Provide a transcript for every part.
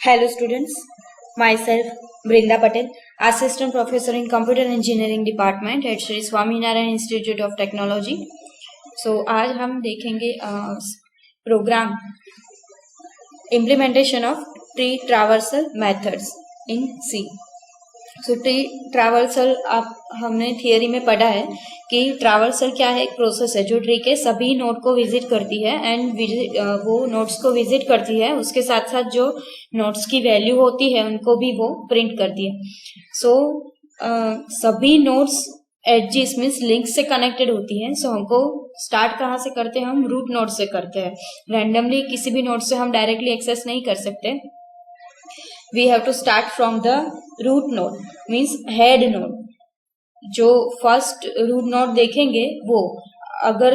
Hello students, myself Brinda Patel, Assistant Professor in Computer Engineering Department at Sri Swaminarayan Institute of Technology. So आज हम देखेंगे प्रोग्राम Implementation of Tree Traversal Methods in C. So tree traversal आप हमने theory में पढ़ा है कि ट्रैवर्सल क्या है, एक प्रोसेस है जो ट्री के सभी नोड को विजिट करती है एंड वो नोड्स को विजिट करती है, उसके साथ साथ जो नोड्स की वैल्यू होती है उनको भी वो प्रिंट करती है. सो सभी नोड्स एडजेस मीन्स लिंक से कनेक्टेड होती हैं. सो हमको स्टार्ट कहाँ से करते हैं, हम रूट नोड से करते हैं. रैंडमली किसी भी नोड से हम डायरेक्टली एक्सेस नहीं कर सकते. We have to start from the root node, means head node. जो फर्स्ट रूट नोड देखेंगे वो अगर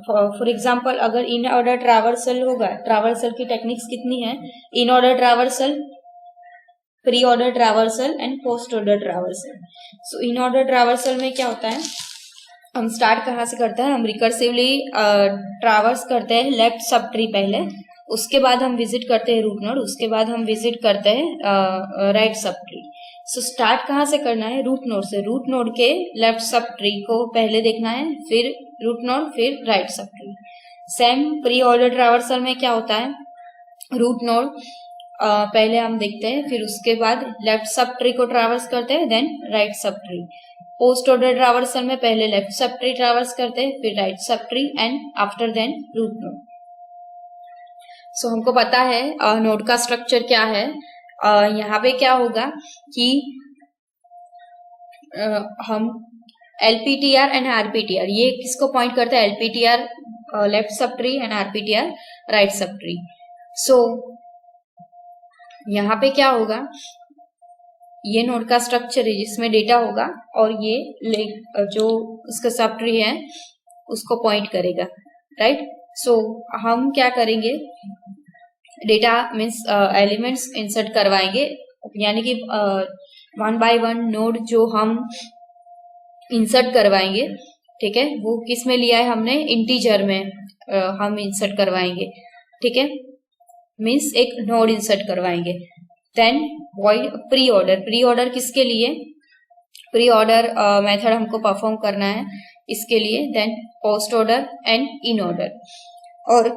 फॉर एग्जाम्पल अगर इन ऑर्डर ट्रैवर्सल होगा, ट्रैवर्सल की टेक्निक्स कितनी है, इन order traversal, pre order traversal and post order traversal. So in order traversal में क्या होता है, हम स्टार्ट कहाँ से करते हैं, हम रिकर्सिवली ट्रैवर्स करते हैं लेफ्ट सब ट्री पहले, उसके बाद हम विजिट करते हैं रूट नोड, उसके बाद हम विजिट करते हैं राइट सब ट्री. सो स्टार्ट कहाँ से करना है, रूट नोड से. रूट नोड के लेफ्ट सब ट्री को पहले देखना है, फिर रूट नोड, फिर right sub tree. Same pre order traversal में क्या होता है, रूट नोड पहले हम देखते हैं, फिर उसके बाद लेफ्ट सब ट्री को ट्रैवर्स करते हैं, देन राइट सब ट्री. पोस्ट ऑर्डर ट्रैवर्सल में पहले लेफ्ट सब ट्री ट्रैवर्स करते हैं, फिर राइट सब tree and after then root node. So हमको पता है नोड का स्ट्रक्चर क्या है. यहाँ पे क्या होगा कि हम LPTR एंड RPTR, ये किसको पॉइंट करता है, LPTR left sub tree and RPTR right सब ट्री. सो यहाँ पे क्या होगा, ये नोड का स्ट्रक्चर है जिसमें डेटा होगा और ये जो उसका सब ट्री है उसको पॉइंट करेगा, राइट. सो हम क्या करेंगे, डेटा मीन्स एलिमेंट्स इंसर्ट करवाएंगे, यानी कि वन बाय वन नोड जो हम इंसर्ट करवाएंगे, ठीक है, वो किस में लिया है हमने, इंटीजर में हम इंसर्ट करवाएंगे, ठीक है, मीन्स एक नोड इंसर्ट करवाएंगे. Then void pre order, pre order किसके लिए, प्री ऑर्डर मेथड हमको परफॉर्म करना है इसके लिए. Then post order and in order. और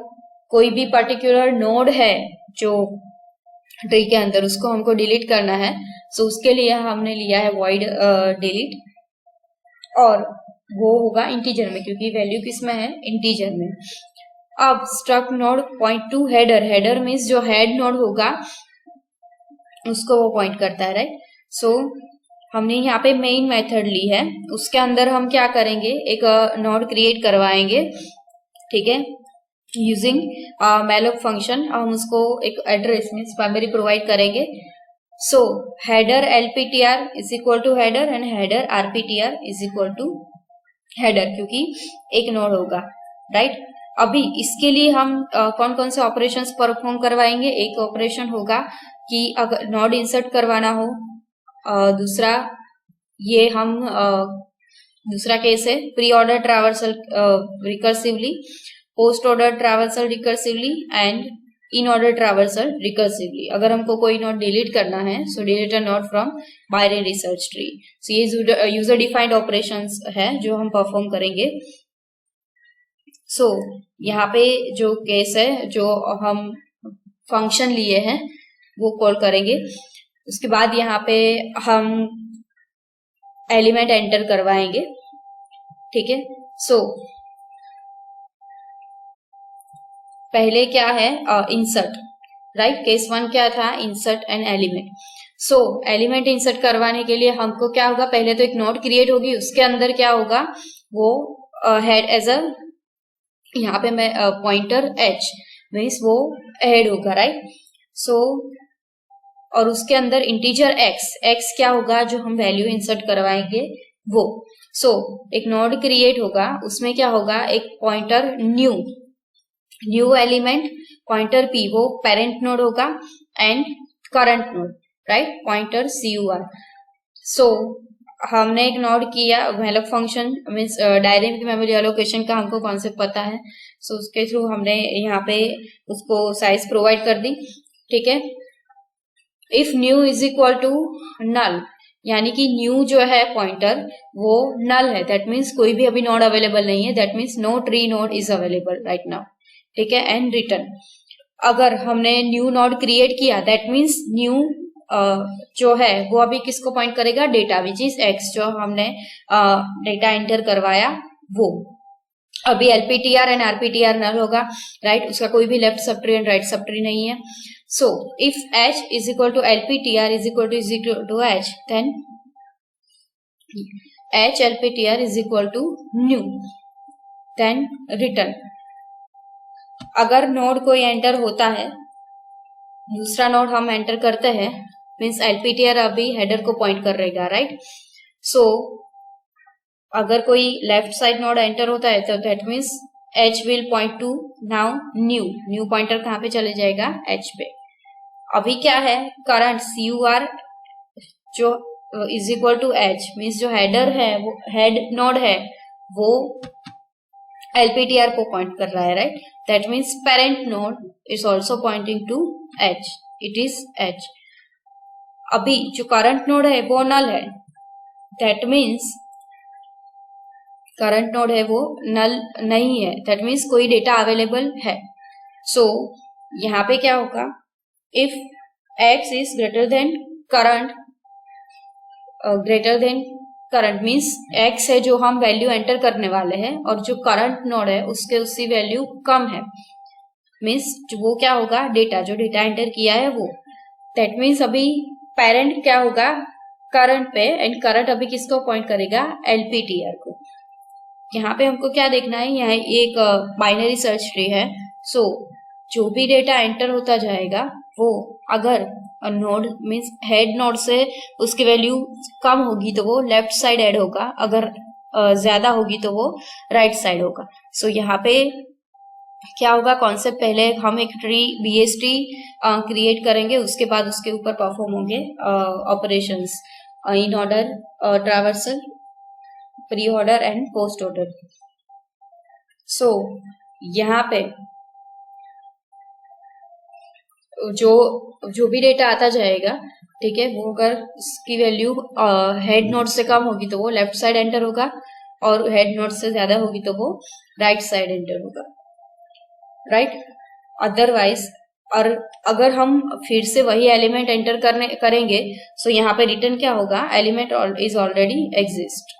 कोई भी पर्टिकुलर नोड है जो ट्री के अंदर, उसको हमको डिलीट करना है. सो उसके लिए हमने लिया है वॉइड डिलीट, और वो होगा इंटीजर में, क्योंकि वैल्यू किस में है, इंटीजर में. अब struct node point two header, header means जो हेड नोड होगा उसको वो पॉइंट करता है, राइट. सो हमने यहाँ पे मेन मेथड ली है, उसके अंदर हम क्या करेंगे, एक नोड क्रिएट करवाएंगे, ठीक है, यूजिंग मैलोक फंक्शन. हम उसको एक एड्रेस मीन्स मेमोरी प्रोवाइड करेंगे. So header LPTR is equal to header and header RPTR is equal to header, क्योंकि एक नोड होगा, राइट. अभी इसके लिए हम कौन कौन से ऑपरेशंस परफॉर्म करवाएंगे. एक ऑपरेशन होगा कि अगर नोड इंसर्ट करवाना हो, दूसरा ये हम दूसरा केस है pre order traversal recursively, post order traversal recursively and in order traversal recursively. अगर हमको कोई नोड डिलीट करना है, so delete a node from binary search tree. So ये यूजर डिफाइंड ऑपरेशंस है जो हम परफॉर्म करेंगे. सो यहाँ पे जो केस है, जो हम फंक्शन लिए हैं वो कॉल करेंगे. उसके बाद यहाँ पे हम एलिमेंट एंटर करवाएंगे, ठीक है. सो पहले क्या है, इंसर्ट, राइट. केस 1 क्या था, insert an element. So element insert करवाने के लिए हमको क्या होगा, पहले तो एक नोड क्रिएट होगी, उसके अंदर क्या होगा, वो हेड एज अ, यहाँ पे मैं पॉइंटर H मीन्स वो हेड होगा, राइट. सो और उसके अंदर इंटीजर X क्या होगा, जो हम वैल्यू इंसर्ट करवाएंगे वो. सो एक नोड क्रिएट होगा, उसमें क्या होगा, एक pointer new element pointer P, वो पेरेंट नोड होगा, and current node, right, pointer CUR. सो हमने एक नोड किया, malloc function means dynamic memory allocation का हमको कॉन्सेप्ट पता है. सो उसके थ्रू हमने यहाँ पे उसको साइज प्रोवाइड कर दी, ठीक है. If new is equal to null, यानी कि न्यू जो है पॉइंटर वो नल है, दैट मीन्स कोई भी अभी नोड अवेलेबल नहीं है, that means no tree node is available right now, ठीक है। एंड रिटर्न, अगर हमने न्यू नोड क्रिएट किया दैट मीन्स न्यू जो है वो अभी किसको पॉइंट करेगा, डेटा विच इज एक्स, जो हमने डेटा एंटर करवाया वो। अभी एलपीटीआर एंड आरपीटीआर नल होगा, राइट, उसका कोई भी left sub tree and right सब ट्री नहीं है। So if H is equal to LPTR is equal to H, then H LPTR is equal to new, then return. अगर नोड कोई एंटर होता है, दूसरा नोड हम एंटर करते हैं, मीन्स एलपीटीआर अभी हेडर को पॉइंट कर रहेगा, राइट। सो अगर कोई लेफ्ट साइड नोड एंटर होता है तो that means H will point to now new pointer कहाँ पे चले जाएगा, एच पे। अभी क्या है, करंट CUR जो is equal to H, means जो हेडर है वो हेड नोड है वो एलपीटीआर को पॉइंट कर रहा है, right. That means parent node is also pointing to H, it is H. अभी जो करंट नोड है वो नल है, दैट मीन्स करंट नोड है वो नल नहीं है, दैट मीन्स कोई डेटा अवेलेबल है। सो यहाँ पे क्या होगा, if x is greater than current, means x है जो हम वैल्यू एंटर करने वाले हैं और जो करंट नोड है उसके उसकी वैल्यू कम है, मीन्स वो क्या होगा, डेटा जो डेटा एंटर किया है वो। दैट मीन्स अभी पेरेंट क्या होगा, करंट पे, एंड करंट अभी किसको पॉइंट करेगा, एलपीटीआर को। यहाँ पे हमको क्या देखना है, यहाँ एक बाइनरी सर्च ट्री है। सो जो भी डेटा एंटर होता जाएगा वो अगर नोड मीन्स हेड नोड से उसकी वैल्यू कम होगी तो वो लेफ्ट साइड ऐड होगा, अगर ज्यादा होगी तो वो राइट साइड होगा। सो यहाँ पे क्या होगा कॉन्सेप्ट, पहले हम एक ट्री BST क्रिएट करेंगे, उसके बाद उसके ऊपर परफॉर्म होंगे operations in order, traversal, pre order and post order. So यहाँ पे जो भी डेटा आता जाएगा, ठीक है, वो अगर उसकी वैल्यू हेड नोड से कम होगी तो वो लेफ्ट साइड एंटर होगा, और हेड नोड से ज्यादा होगी तो वो राइट साइड एंटर होगा, राइट। अदरवाइज, और अगर हम फिर से वही एलिमेंट एंटर करेंगे, सो यहाँ पे रिटर्न क्या होगा, element is already exist,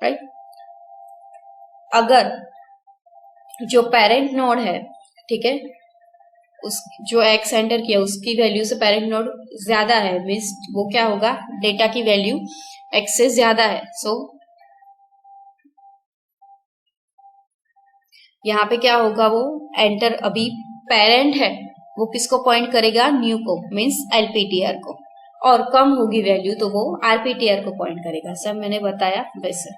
right. अगर जो पेरेंट नोड है, ठीक है, उस जो एक्स एंटर किया उसकी वैल्यू से पेरेंट नोड ज्यादा है, मीन्स वो क्या होगा, डेटा की वैल्यू एक्स से ज्यादा है। सो यहाँ पे क्या होगा, वो एंटर अभी पेरेंट है वो किसको पॉइंट करेगा, न्यू को, मीन्स एलपीटीआर को, और कम होगी वैल्यू तो वो आरपीटीआर को पॉइंट करेगा। सब मैंने बताया वैसे,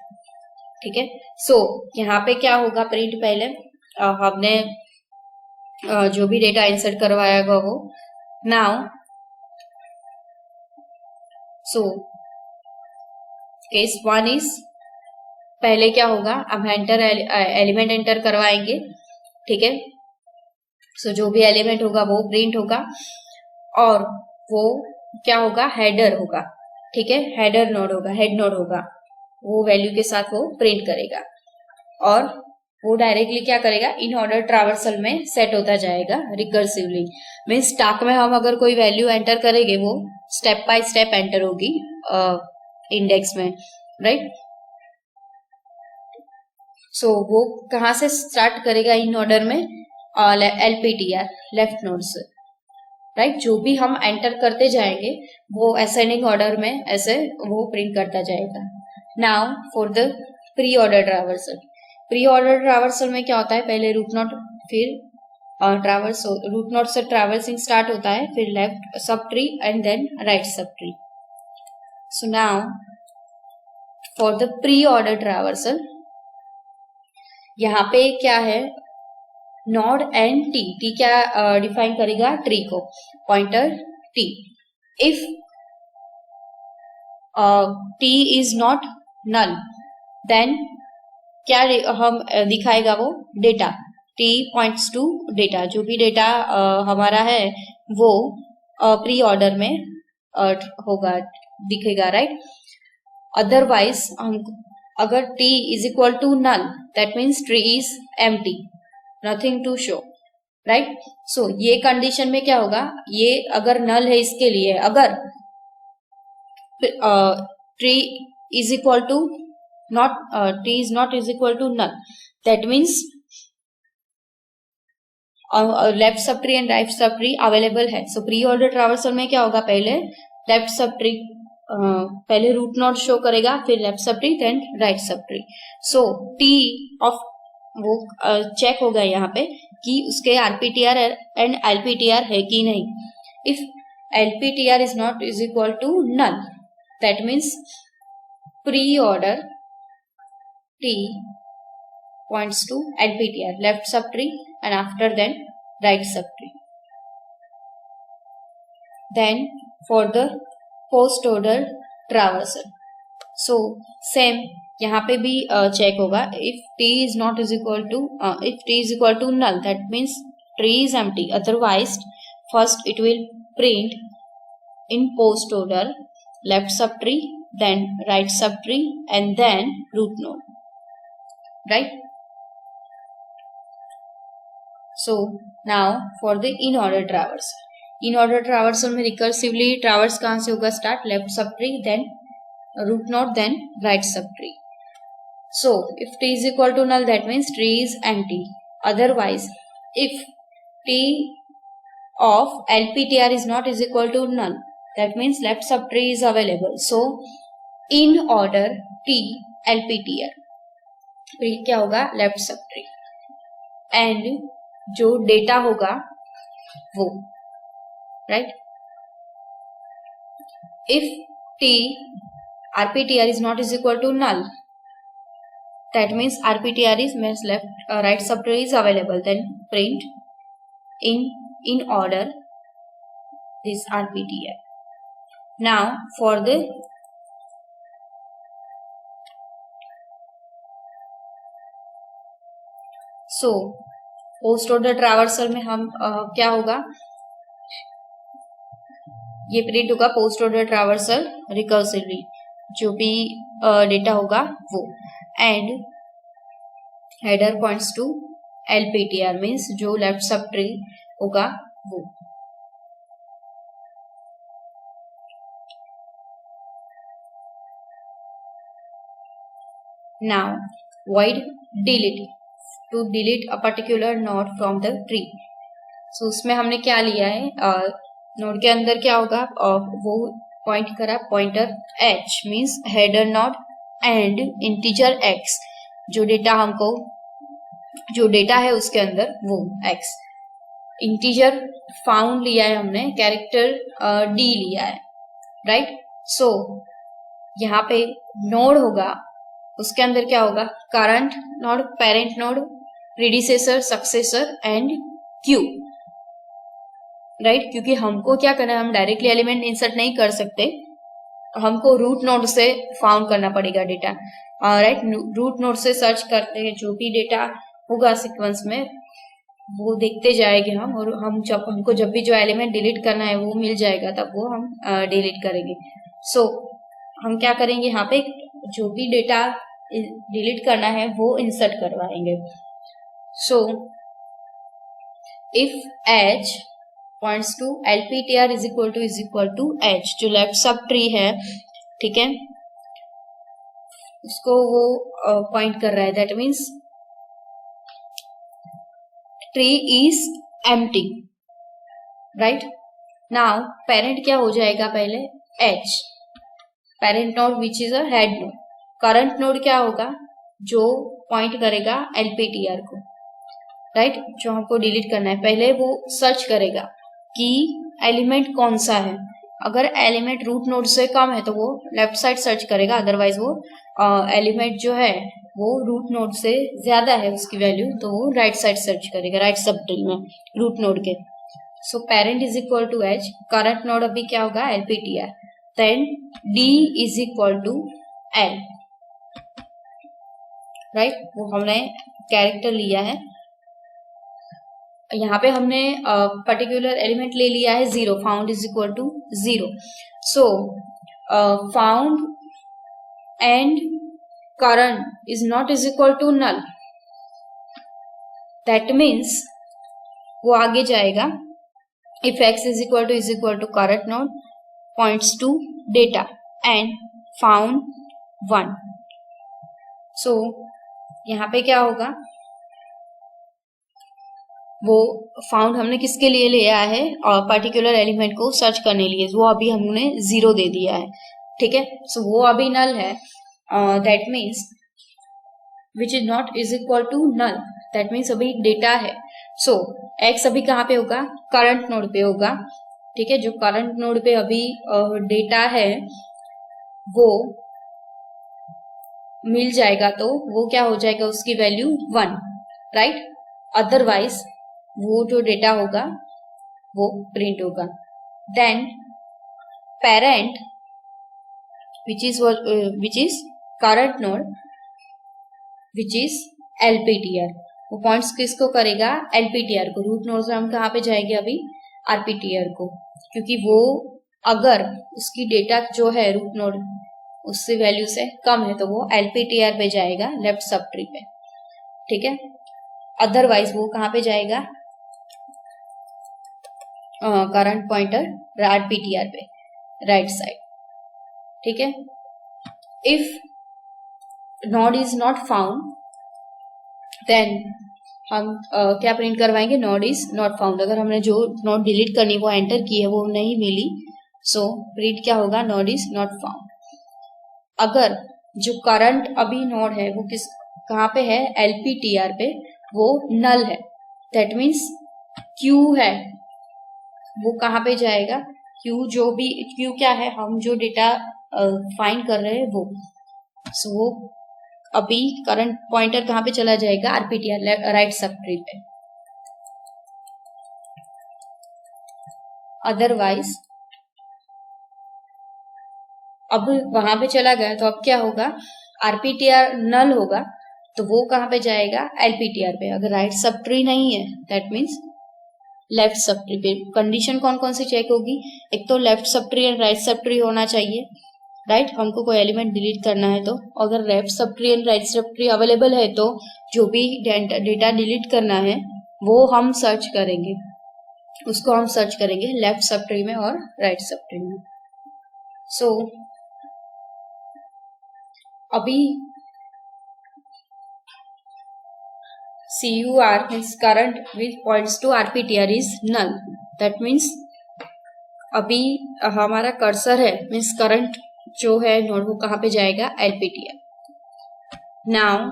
ठीक है। सो यहाँ पे क्या होगा, प्रिंट पहले हमने जो भी डेटा इंसर्ट करवाया होगा वो नाउ। सो केस 1 इज, पहले क्या होगा, अब एलिमेंट एंटर करवाएंगे, ठीक है। सो जो भी एलिमेंट होगा वो प्रिंट होगा, और वो क्या होगा, हेडर होगा, ठीक है, हेडर नोड होगा, हेड नोड होगा, वो वैल्यू के साथ वो प्रिंट करेगा, और वो डायरेक्टली क्या करेगा, इन ऑर्डर ट्रावर्सल में सेट होता जाएगा रिकर्सिवली। मीन्स स्टैक में हम अगर कोई वैल्यू एंटर करेंगे वो स्टेप बाय स्टेप एंटर होगी इंडेक्स में, राइट। सो वो कहाँ से स्टार्ट करेगा इन ऑर्डर में, एलपीटीआर लेफ्ट नोड से, राइट। जो भी हम एंटर करते जाएंगे वो असेंडिंग ऑर्डर में ऐसे वो प्रिंट करता जाएगा। Now for the pre order traversal, pre order traversal में क्या होता है, पहले रूट नोड, फिर रूट नोड से ट्रावर्सिंग स्टार्ट होता है, फिर left sub tree and then right सब tree. So now for the pre order traversal, यहाँ पे क्या है, नोड एंड टी क्या डिफाइन करेगा, ट्री को, pointer T. If T is not null, then क्या हम दिखाएगा, वो data, T points to data, जो भी डेटा हमारा है वो प्री ऑर्डर में होगा, दिखेगा, राइट। अदरवाइज हम अगर t is equal to null, that means tree is empty, nothing to show, right. So ये कंडीशन में क्या होगा, ये अगर नल है इसके लिए, अगर tree is equal to not, tree is not is equal to null, that means left sub tree and right सब ट्री अवेलेबल है। सो प्री ऑर्डर ट्रावर्सल में क्या होगा, पहले लेफ्ट सब ट्री, पहले रूट नोड शो करेगा, फिर left sub tree, then right सब ट्री। सो टी ऑफ वो चेक होगा यहाँ पे कि उसके आरपीटीआर एंड एलपीटीआर है कि नहीं। If LPTR is not is equal to null, that means pre order T points to LPTR, left subtree, and after then right subtree. Then for the post order traversal, so same यहाँ पे भी check होगा, if t is not is equal to if t is equal to null, that means tree is empty, otherwise first it will print in post order left subtree, then right subtree, and then root node, right. So now for the in order traversal, in order traversal में recursively traverse कहाँ से होगा, start left sub tree, then root node, then right सब tree. So if t is equal to null, that means tree is empty, otherwise if t of LPTR is not is equal to null, that means left sub tree is available. So in order t LPTR, फिर क्या होगा, left sub tree, and जो data होगा वो, right. If t RPTR is not is equal to null, that means RPTR is means left right subtree is available, then print in order this RPTR. Now for the so post order traversal में हम क्या होगा, ये print होगा post order traversal recursively, जो भी data होगा वो, and header points to LPTR, means जो लेफ्ट सब ट्री होगा वो। Now void delete, to delete a particular node from the tree. So उसमें हमने क्या लिया है, नोड के अंदर क्या होगा, वो पॉइंट करा pointer h, means header node, and integer x, जो डेटा हमको जो डेटा है उसके अंदर वो x, इंटीजर फाउंड लिया है हमने, कैरेक्टर d लिया है, राइट। सो यहाँ पे नोड होगा, उसके अंदर क्या होगा, current node, parent node, predecessor, successor and Q, right. क्योंकि हमको क्या करना है, हम डायरेक्टली एलिमेंट इंसर्ट नहीं कर सकते, हमको रूट नोड से फाउंड करना पड़ेगा डेटा, राइट। रूट नोड से सर्च करते हैं, जो भी डेटा होगा सीक्वेंस में वो देखते जाएंगे हम, और हम हमको जब भी जो एलिमेंट डिलीट करना है वो मिल जाएगा, तब वो हम डिलीट करेंगे। सो हम क्या करेंगे, यहाँ पे जो भी डेटा डिलीट करना है वो इंसर्ट करवाएंगे। So if h points to LPTR is equal to h, जो लेफ्ट सब ट्री है, ठीक है, उसको वो पॉइंट कर रहा है, that means tree is empty, right. Now parent क्या हो जाएगा, पहले h, parent node which is a head node, current node क्या होगा, जो पॉइंट करेगा LPTR को, राइट, जो हमको डिलीट करना है। पहले वो सर्च करेगा कि एलिमेंट कौन सा है, अगर एलिमेंट रूट नोड से कम है तो वो लेफ्ट साइड सर्च करेगा, अदरवाइज वो एलिमेंट जो है वो रूट नोड से ज्यादा है उसकी वैल्यू, तो वो राइट साइड सर्च करेगा, राइट सब ट्री में रूट नोड के। So parent is equal to h, current node अभी क्या होगा, LPTR, then d is equal to l, right, वो हमने कैरेक्टर लिया है, यहाँ पे हमने पर्टिकुलर एलिमेंट ले लिया है 0, found is equal to 0. So found and current is not is equal to null. That means वो आगे जाएगा. If x is equal to current node points to data and found 1. So यहाँ पे क्या होगा, वो फाउंड हमने किसके लिए लिया है, और पर्टिकुलर एलिमेंट को सर्च करने के लिए, वो अभी हमने 0 दे दिया है. ठीक है, सो वो अभी नल है. That means which is not is equal to null. That means अभी डेटा है. सो x अभी कहाँ पे होगा, करंट नोड पे होगा. ठीक है, जो करंट नोड पे अभी डेटा है वो मिल जाएगा, तो वो क्या हो जाएगा, उसकी वैल्यू 1, राइट. अदरवाइज वो जो डेटा होगा वो प्रिंट होगा. Then parent which is current node which is LPTR. वो पॉइंट्स किसको करेगा, LPTR को. रूट नोड से हम कहाँ पे जाएंगे अभी, RPTR को, क्योंकि वो अगर उसकी डेटा जो है रूट नोड उससे वैल्यू से कम है तो वो LPTR पे जाएगा, लेफ्ट सब ट्री पे. ठीक है, अदरवाइज वो कहाँ पे जाएगा, करंट पॉइंटर RPTR पे, राइट साइड. ठीक है, if node is not found then हम क्या प्रिंट करवाएंगे, नोड इज नॉट फाउंड. अगर हमने जो नोड डिलीट करनी वो एंटर की है वो नहीं मिली, सो प्रिंट क्या होगा, नोड इज नॉट फाउंड. अगर जो करंट अभी नोड है वो कहाँ पे है, LPTR पे, वो नल है. दैट मीन्स Q है वो कहाँ पे जाएगा, Q जो भी, Q क्या है, हम जो डेटा फाइंड कर रहे हैं वो. सो वो अभी करंट पॉइंटर कहाँ पे चला जाएगा, RPTR, राइट सब ट्री पे. अदरवाइज अब वहां पे चला गया तो अब क्या होगा, RPTR नल होगा तो वो कहाँ पे जाएगा, LPTR पे. अगर राइट सब ट्री नहीं है that means left sub tree पे. कंडीशन कौन कौन सी चेक होगी, एक तो left sub tree and right sub tree होना चाहिए, राइट. हमको कोई एलिमेंट डिलीट करना है तो अगर left sub tree and right सब ट्री अवेलेबल है तो जो भी डेटा डिलीट करना है वो हम सर्च करेंगे, उसको हम सर्च करेंगे लेफ्ट सब ट्री में और राइट सब ट्री में. सो अभी CUR means current which points to RPTR is null. That means अभी हमारा कर्सर है, मीन्स करंट जो है नोड वो कहाँ पे जाएगा, LPTR. नाउ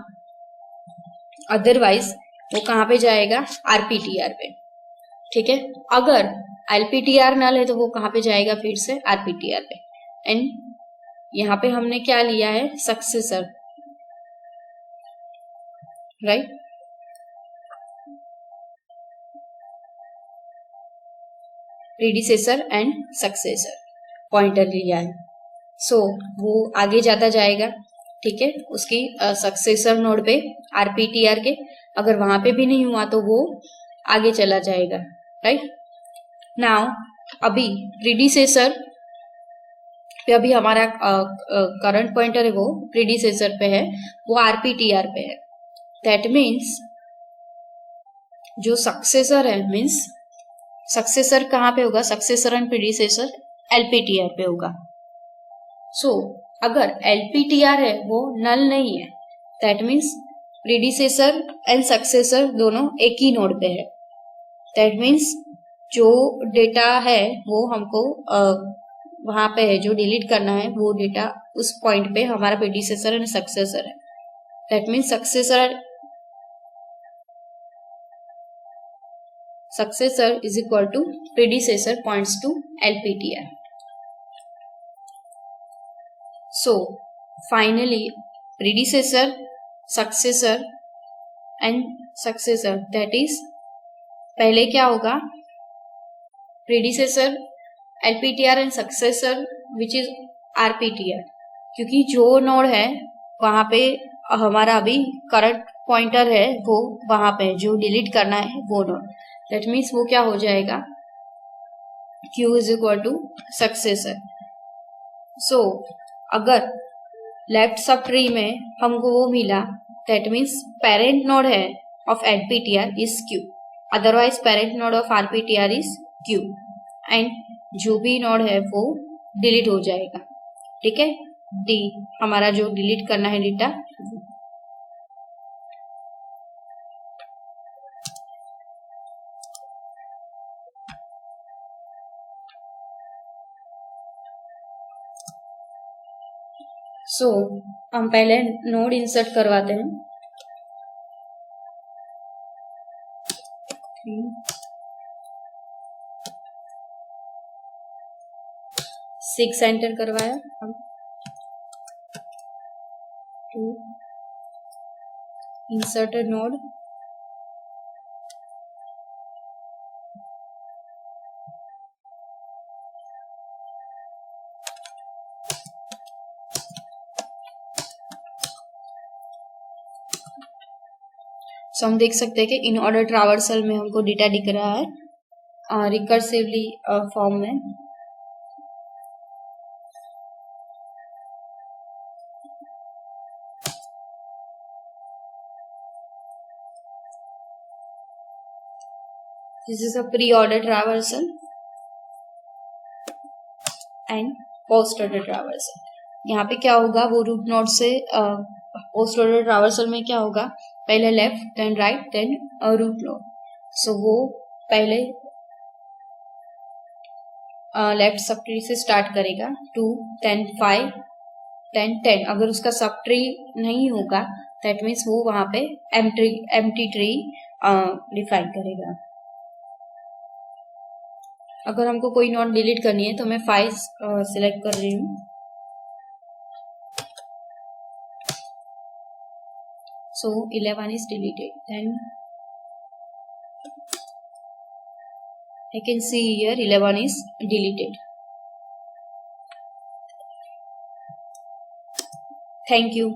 अदरवाइज वो कहाँ पे जाएगा, RPTR पे. ठीक है, अगर LPTR नल है तो वो कहाँ पे जाएगा, फिर से RPTR पे. एंड यहाँ पे हमने क्या लिया है, successor, right. Predecessor and successor pointer लिया है. सो वो आगे जाता जाएगा. ठीक है, उसकी सक्सेसर नोड पे RPTR के, अगर वहां पे भी नहीं हुआ तो वो आगे चला जाएगा, राइट. नाउ अभी प्रीडिसेसर पे अभी हमारा करंट पॉइंटर है वो प्रीडिसेसर पे है, वो RPTR पे है. दैट मीन्स जो सक्सेसर है, मीन्स सक्सेसर कहाँ पे होगा, सक्सेसर एंड प्रीडिसेसर LPTR पे होगा. सो अगर LPTR है वो नल नहीं है, that means predecessor and successor दोनों एक ही नोड पे है. दैट मीन्स जो डेटा है वो हमको वहां पे है, जो डिलीट करना है वो डेटा उस पॉइंट पे हमारा प्रीडिसेसर एंड सक्सेसर है. That means successor is equal to predecessor points to LPTR. So finally predecessor, successor and successor, that is पहले क्या होगा, predecessor LPTR and successor which is RPTR, क्योंकि जो नोड है वहां पे हमारा अभी करंट पॉइंटर है वो वहां पे जो डिलीट करना है वो नोड. दैट मीन्स वो क्या हो जाएगा, Q is equal to successor. So अगर लेफ्ट सब ट्री में हमको वो मिला, दैट मीन्स पेरेंट नोड है of NPTR is Q, otherwise parent node of RPTR is Q, and जो भी नोड है वो डिलीट हो जाएगा। ठीक है, डी हमारा जो डिलीट करना है डेटा। सो हम पहले नोड इंसर्ट करवाते हैं। 6 एंटर करवाया हम, 2 इंसर्ट नोड, सो हम देख सकते हैं कि इन ऑर्डर ट्रावर्सल में हमको डेटा दिख रहा है रिकर्सिवली फॉर्म में। This is a pre order traversal and post order traversal. यहाँ पे क्या होगा, वो रूट नोड से पोस्ट ऑर्डर ट्रावर्सल में क्या होगा, पहले left then right then root node. So वो पहले लेफ्ट सब ट्री से स्टार्ट करेगा, 2 10 5 10 10। अगर उसका सब ट्री नहीं होगा दैट मीन्स वो वहां पे एम्प्टी ट्री डिफाइन करेगा। अगर हमको कोई नोड डिलीट करनी है तो मैं 5 सिलेक्ट कर रही हूँ। So 11 is deleted. Then I can see here 11 is deleted. Thank you.